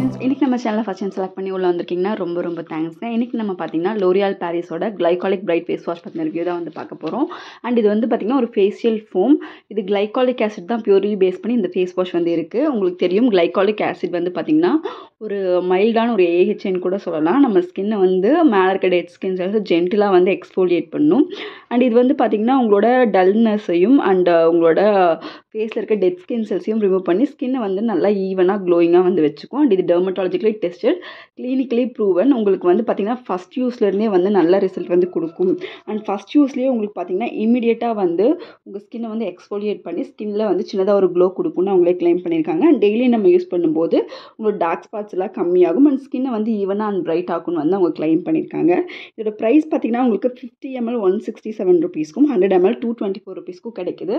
Friends, இன்னைக்கு நம்ம சேனலை ஃபர்ஸ்ட் டைம் செலக்ட் பண்ணி உள்ள வந்திருக்கீங்கன்னா ரொம்ப தேங்க்ஸ்ங்க. இன்னைக்கு நம்ம பார்த்தீங்கன்னா லோரியால் பாரிஸோட கிளைகாலிக் பிரைட் ஃபேஸ் வாஷ் பற்றின ரிவ்யூ தான் வந்து பார்க்க போகிறோம். அண்ட் இது வந்து பார்த்தீங்கன்னா ஒரு ஃபேஷியல் ஃபோம். இது கிளைகாலிக் ஆசிட் தான் பியூர்லி பேஸ் பண்ணி இந்த ஃபேஸ் வாஷ் வந்து இருக்குது. உங்களுக்கு தெரியும், கிளைகாலிக் ஆசிட் வந்து பார்த்தீங்கன்னா ஒரு மைல்டான ஒரு ஏஹெச்ஏன்னு கூட சொல்லலாம். நம்ம ஸ்கின்னை வந்து மேலே இருக்க டெட் ஸ்கின்ஸ் வந்து ஜென்டிலாக வந்து எக்ஸ்ஃபோலியேட் பண்ணும். அண்ட் இது வந்து பார்த்தீங்கன்னா உங்களோட டல்னஸையும் அண்ட் உங்களோட ஃபேஸில் இருக்க டெட் ஸ்கின் செல்ஸையும் ரிமூவ் பண்ணி ஸ்கின்னை வந்து நல்லா ஈவனாக க்ளோயிங்காக வந்து வச்சுக்கும். அண்ட் இது டெர்மட்டாலஜிக்கலி டெஸ்டட், கிளினிக்கலி ப்ரூவன். உங்களுக்கு வந்து பார்த்தீங்கன்னா ஃபஸ்ட் யூஸ்லேருந்தே வந்து நல்ல ரிசல்ட் வந்து கொடுக்கும். அண்ட் ஃபஸ்ட் யூஸ்லேயே உங்களுக்கு பார்த்தீங்கன்னா இமீடியட்டாக வந்து உங்கள் ஸ்கின்னை வந்து எக்ஸ்ஃபோலியேட் பண்ணி ஸ்கின்னில் வந்து சின்னதாக ஒரு க்ளோ கொடுக்கும்னு அவங்களே கிளைம் பண்ணியிருக்காங்க. அண்ட் டெய்லி நம்ம யூஸ் பண்ணும்போது உங்களோட டார்க் ஸ்பாட்ஸ் எல்லாம் கம்மியாகும் அண்ட் ஸ்கின்னை வந்து ஈவனாக அண்ட் பிரைட் ஆகும்னு வந்து அவங்க கிளைம் பண்ணியிருக்காங்க. இதோட ப்ரைஸ் பார்த்தீங்கன்னா உங்களுக்கு 50 ml 167 rupeesக்கும் 100 ml 224 rupeesக்கும் கிடைக்குது.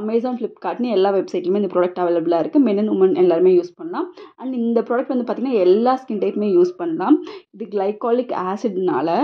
அமேசான், ஃப்ளிப்கார்ட்னு எல்லா வெப்சைட்லையுமே இந்த ப்ராடக்ட் அவைலபிளாக இருக்குது. மென் அண்ட் உமன் எல்லாருமே யூஸ் பண்ணலாம். அண்ட் இந்த ப்ராடக்ட் வந்து பார்த்திங்கன்னா எல்லா ஸ்கின் டைப்புமே யூஸ் பண்ணலாம். இது கிளைகாலிக் ஆசிட்னால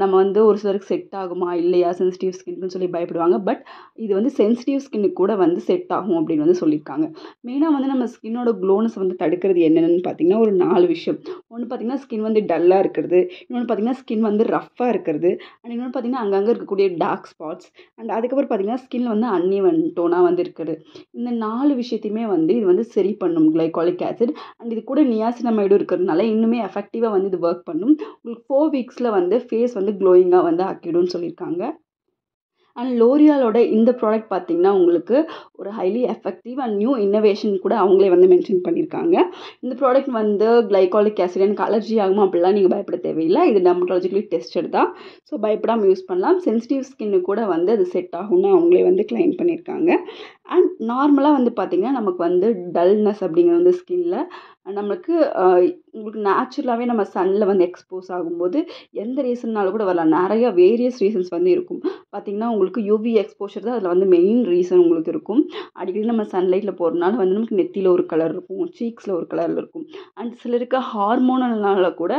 நம்ம வந்து ஒரு சிலருக்கு செட் ஆகுமா இல்லையா, சென்சிட்டிவ் ஸ்கின்னு சொல்லி பயப்படுவாங்க. பட் இது வந்து சென்சிட்டிவ் ஸ்கின்னுக்கு கூட வந்து செட் ஆகும் அப்படின்னு வந்து சொல்லியிருக்காங்க. மெயினாக வந்து நம்ம ஸ்கின்னோட க்ளோனஸ் வந்து தடுக்கிறது என்னென்னு பார்த்தீங்கன்னா ஒரு 4 விஷயம். ஒன்று பார்த்தீங்கன்னா ஸ்கின் வந்து டல்லாக இருக்கிறது, இன்னொன்று பார்த்தீங்கன்னா ஸ்கின் வந்து ரஃப்பாக இருக்கிறது, அண்ட் இன்னொன்று பார்த்தீங்கன்னா அங்கங்கே இருக்கக்கூடிய டார்க் ஸ்பாட்ஸ், அண்ட் அதுக்கப்புறம் பார்த்தீங்கன்னா ஸ்கின் வந்து அன்இவன் டோனாக வந்து இருக்குது. இந்த 4 விஷயத்தையுமே வந்து இது வந்து சரி பண்ணும் கிளைகாலிக் ஆசிட். அண்ட் இது கூட நியாசினமைடும் இருக்கிறதுனால இன்னுமே எஃபெக்டிவாக வந்து இது ஒர்க் பண்ணும். உங்களுக்கு 4 வீக்ஸில் வந்து ஃபேஸ் வந்து க்ளோயிங்காக வந்து ஆக்கிடும்னு சொல்லியிருக்காங்க. அண்ட் லோரியாலோட இந்த ப்ராடக்ட் பார்த்தீங்கன்னா உங்களுக்கு ஒரு highly effective and new innovation கூட அவங்களே வந்து மென்ஷன் பண்ணியிருக்காங்க. இந்த ப்ராடக்ட் வந்து கிளைகாலிக் ஆசிட் எனக்கு அலர்ஜி ஆகுமா அப்படிலாம் நீங்கள் பயப்பட தேவையில்லை. இது டெர்மட்டாலஜிக்கலி டெஸ்டட் தான். ஸோ பயப்படாமல் யூஸ் பண்ணலாம். சென்சிட்டிவ் ஸ்கின்னு கூட வந்து அது செட் ஆகும்னு அவங்களே வந்து கிளைம் பண்ணியிருக்காங்க. அண்ட் நார்மலாக வந்து பார்த்திங்கன்னா நமக்கு வந்து டல்னஸ் அப்படிங்கிற வந்து ஸ்கின்னில் நமக்கு உங்களுக்கு நேச்சுரலாகவே நம்ம சன்னில் வந்து எக்ஸ்போஸ் ஆகும்போது எந்த ரீசன்னாலும் கூட வரலாம். நிறைய வேரியஸ் ரீசன்ஸ் வந்து இருக்கும். பார்த்திங்கன்னா உங்களுக்கு யூவி எக்ஸ்போஷர் தான் அதில் வந்து மெயின் ரீசன் உங்களுக்கு இருக்கும். அடிக்கடி நம்ம சன்லைட்டில் போகிறதுனால வந்து நமக்கு நெத்தியில் ஒரு கலர் இருக்கும், சீக்ஸில் ஒரு கலரில் இருக்கும். அண்ட் சிலருக்கு ஹார்மோனல்னால கூட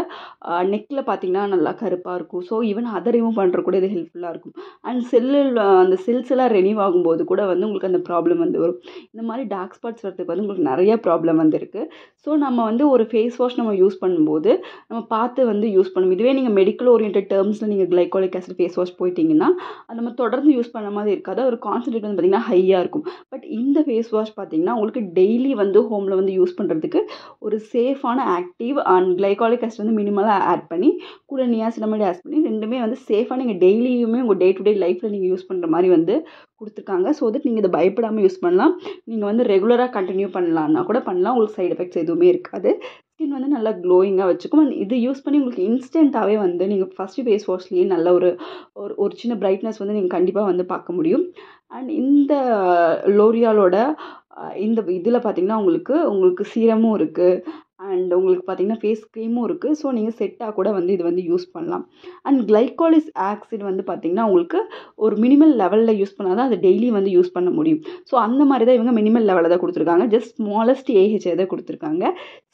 நெக்கில் பார்த்திங்கன்னா நல்லா கருப்பாக இருக்கும். ஸோ ஈவன் அதை ரிமூவ் பண்ணுற கூட இது ஹெல்ப்ஃபுல்லாக இருக்கும். அண்ட் அந்த செல்ஸ் எல்லாம் ரெனிவ் ஆகும்போது கூட வந்து உங்களுக்கு அந்த ப்ராப்ளம் வந்து வரும். இந்த மாதிரி டார்க் ஸ்பாட்ஸ் வரதுக்கு வந்து உங்களுக்கு நிறைய ப்ராப்ளம் வந்து இருக்குது. ஸோ நம்ம வந்து ஒரு ஃபேஸ் வாஷ் நம்ம யூஸ் பண்ணும்போது நம்ம பார்த்து வந்து யூஸ் பண்ணணும். இதுவே நீங்கள் மெடிக்கல் ஓரியன்ட் டேர்ம்ஸில் நீங்கள் கிளைகாலிக் ஆசிட் ஃபேஸ் வாஷ் போயிட்டீங்கன்னா அது நம்ம தொடர்ந்து யூஸ் பண்ண மாதிரி இருக்காது. ஒரு கான்சன்ட்ரேட் வந்து பார்த்திங்கன்னா ஹையாக இருக்கும். பட் இந்த ஃபேஸ் வாஷ் பார்த்திங்கன்னா உங்களுக்கு டெய்லி வந்து ஹோமில் வந்து யூஸ் பண்ணுறதுக்கு ஒரு சேஃபான ஆக்டிவ் அண்ட் கிளைகாலிக் ஆசிட் வந்து மினிமலாக ஆட் பண்ணி கூட நியாசினமைடு ஆட் பண்ணி ரெண்டுமே வந்து சேஃபாக நீங்கள் டெய்லியுமே உங்கள் டே டு டே லைஃப்பில் நீங்கள் யூஸ் பண்ணுற மாதிரி வந்து கொடுத்துருக்காங்க. ஸோ தட் நீங்கள் இதை பயப்படாமல் யூஸ் பண்ணலாம். நீங்கள் வந்து ரெகுலராக கண்டினியூ பண்ணலான்னா கூட பண்ணலாம். உங்களுக்கு சைட் எஃபெக்ட்ஸ் எதுவுமே இருக்காது. ஸ்கின் வந்து நல்லா க்ளோயிங்காக வச்சுக்கும். அண்ட் இது யூஸ் பண்ணி உங்களுக்கு இன்ஸ்டண்ட்டாகவே வந்து நீங்கள் ஃபஸ்ட்டு ஃபேஸ் வாஷ்லேயே நல்ல ஒரு சின்ன பிரைட்னஸ் வந்து நீங்கள் கண்டிப்பாக வந்து பார்க்க முடியும். அண்ட் இந்த லோரியாலோட இந்த இதில் பார்த்திங்கன்னா உங்களுக்கு சீரமும் இருக்குது அண்ட் உங்களுக்கு பார்த்திங்கன்னா ஃபேஸ் க்ரீமும் இருக்குது. ஸோ நீங்கள் செட்டாக கூட வந்து இது வந்து யூஸ் பண்ணலாம். அண்ட் கிளைகாலிக் ஆசிட் வந்து பார்த்திங்கன்னா உங்களுக்கு ஒரு மினிமல் லெவலில் யூஸ் பண்ணால் தான் அது டெய்லி வந்து யூஸ் பண்ண முடியும். ஸோ அந்த மாதிரி தான் இவங்க மினிமல் லெவலில் தான் கொடுத்துருக்காங்க. ஜஸ்ட் ஸ்மாலஸ்ட் ஏஹெச்ஏ தான் கொடுத்துருக்காங்க.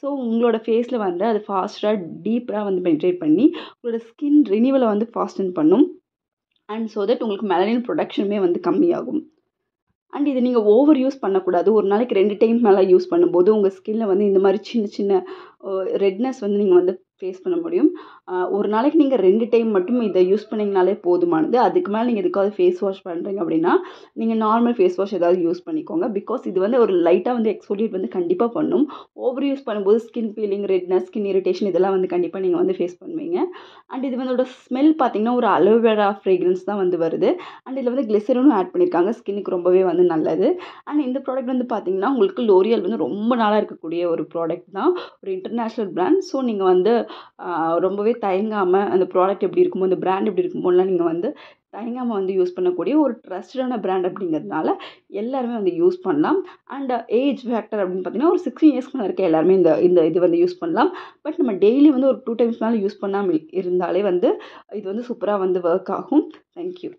ஸோ உங்களோட ஃபேஸில் வந்து அது ஃபாஸ்ட்டாக டீப்பராக வந்து பெனிட்ரேட் பண்ணி உங்களோட ஸ்கின் ரினியூவலை வந்து ஃபாஸ்டன் பண்ணும். அண்ட் ஸோ தட் உங்களுக்கு மெலனின் ப்ரொடக்ஷனுமே வந்து கம்மியாகும். அண்ட் இதை நீங்கள் ஓவர் யூஸ் பண்ணக்கூடாது. ஒரு நாளைக்கு 2 டைம் மேலே யூஸ் பண்ணும்போது உங்கள் ஸ்கின்னில் வந்து இந்த மாதிரி சின்ன சின்ன ரெட்னஸ் வந்து நீங்கள் வந்து ஃபேஸ் பண்ண முடியும். ஒரு நாளைக்கு நீங்கள் 2 டைம் மட்டும் இதை யூஸ் பண்ணிங்கனாலே போதுமானது. அதுக்கு மேலே நீங்கள் எதுக்காவது ஃபேஸ் வாஷ் பண்ணுறீங்க அப்படின்னா நீங்கள் நார்மல் ஃபேஸ் வாஷ் ஏதாவது யூஸ் பண்ணிக்கோங்க. பிகாஸ் இது வந்து ஒரு லைட்டாக வந்து எக்ஸ்ஃபோலியேட் வந்து கண்டிப்பாக பண்ணும். ஓவர் யூஸ் பண்ணும்போது skin peeling, redness, skin irritation இதெல்லாம் வந்து கண்டிப்பாக நீங்கள் வந்து ஃபேஸ் பண்ணுவீங்க. அண்ட் இது வந்து ஸ்மெல் பார்த்திங்கன்னா ஒரு அலோவேரா ஃப்ரேக்ரன்ஸ் தான் வந்து வருது. அண்ட் இதில் வந்து கிளிசரினும் ஆட் பண்ணியிருக்காங்க. ஸ்கின்னுக்கு ரொம்பவே வந்து நல்லது. அண்ட் இந்த ப்ராடக்ட் வந்து பார்த்திங்கன்னா உங்களுக்கு லோரியால் வந்து ரொம்ப நாளாக இருக்கக்கூடிய ஒரு ப்ராடக்ட் தான், ஒரு இன்டர்நேஷ்னல் பிராண்ட். ஸோ நீங்கள் வந்து ரொம்பவே தயங்காமல் அந்த ப்ராடக்ட் எப்படி இருக்குமோ, அந்த பிராண்ட் எப்படி இருக்குமோலாம் நீங்கள் வந்து தயங்காமல் வந்து யூஸ் பண்ணக்கூடிய ஒரு ட்ரஸ்டடான பிராண்ட் அப்படிங்கிறதுனால எல்லாருமே வந்து யூஸ் பண்ணலாம். அண்ட் ஏஜ் ஃபேக்டர் அப்படின்னு பார்த்தீங்கன்னா ஒரு 16 இயர்ஸ்க்கு மேலே இருக்க எல்லாருமே இந்த இது வந்து யூஸ் பண்ணலாம். பட் நம்ம டெய்லி வந்து ஒரு 2 டைம்ஸ் மேலே யூஸ் பண்ணாமல் இருந்தாலே வந்து இது வந்து சூப்பராக வந்து ஒர்க் ஆகும். தேங்க்யூ.